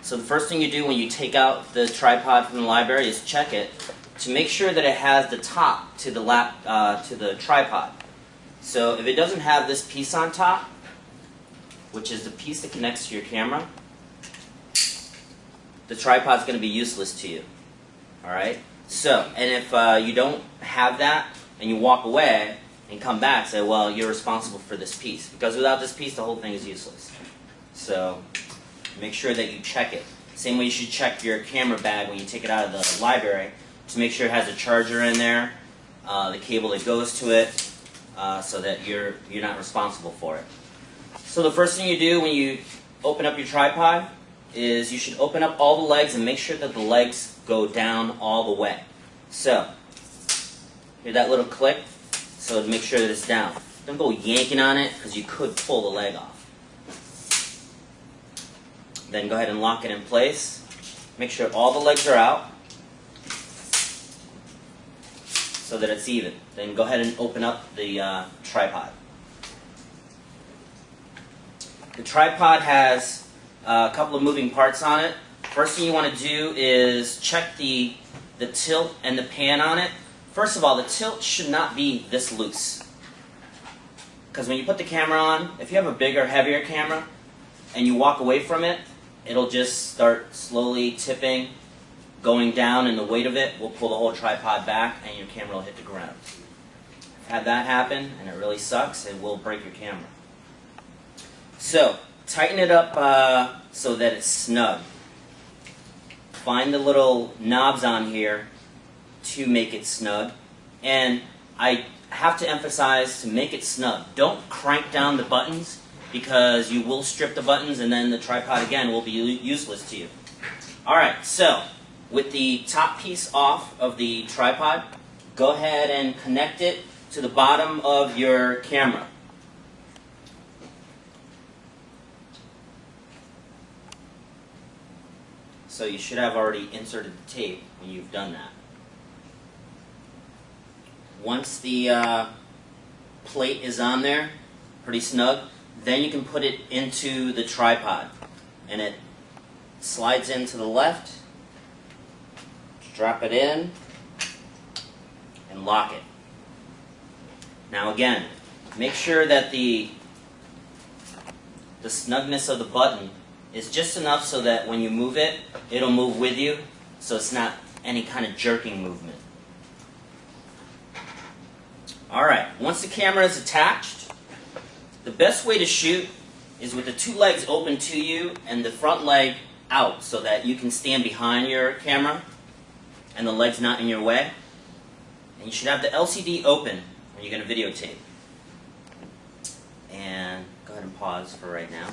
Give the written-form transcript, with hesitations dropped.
So the first thing you do when you take out the tripod from the library is check it to make sure that it has the top to the tripod. So if it doesn't have this piece on top, which is the piece that connects to your camera, the tripod's going to be useless to you. Alright? So, and if you don't have that and you walk away and come back, say, well, you're responsible for this piece. Because without this piece, the whole thing is useless. So, make sure that you check it. Same way you should check your camera bag when you take it out of the library to make sure it has a charger in there, the cable that goes to it, so that you're not responsible for it. So the first thing you do when you open up your tripod is you should open up all the legs and make sure that the legs go down all the way. So, hear that little click? So make sure that it's down. Don't go yanking on it because you could pull the leg off. Then go ahead and lock it in place. Make sure all the legs are out so that it's even. Then go ahead and open up the tripod. The tripod has a couple of moving parts on it. First thing you want to do is check the tilt and the pan on it. First of all, the tilt should not be this loose. Because when you put the camera on, if you have a bigger, heavier camera, and you walk away from it, it'll just start slowly tipping, going down, and the weight of it will pull the whole tripod back, and your camera will hit the ground. Had that happen, and it really sucks, it will break your camera. So, tighten it up so that it's snug. Find the little knobs on here to make it snug. And I have to emphasize to make it snug. Don't crank down the buttons because you will strip the buttons and then the tripod again will be useless to you. Alright, so with the top piece off of the tripod, go ahead and connect it to the bottom of your camera. So you should have already inserted the tape when you've done that. Once the plate is on there, pretty snug, then you can put it into the tripod. And it slides into the left, drop it in, and lock it. Now again, make sure that the snugness of the button is just enough so that when you move it, it'll move with you, so it's not any kind of jerking movement. Alright, once the camera is attached, the best way to shoot is with the two legs open to you and the front leg out so that you can stand behind your camera and the leg's not in your way. And you should have the LCD open when you're going to videotape. And go ahead and pause for right now.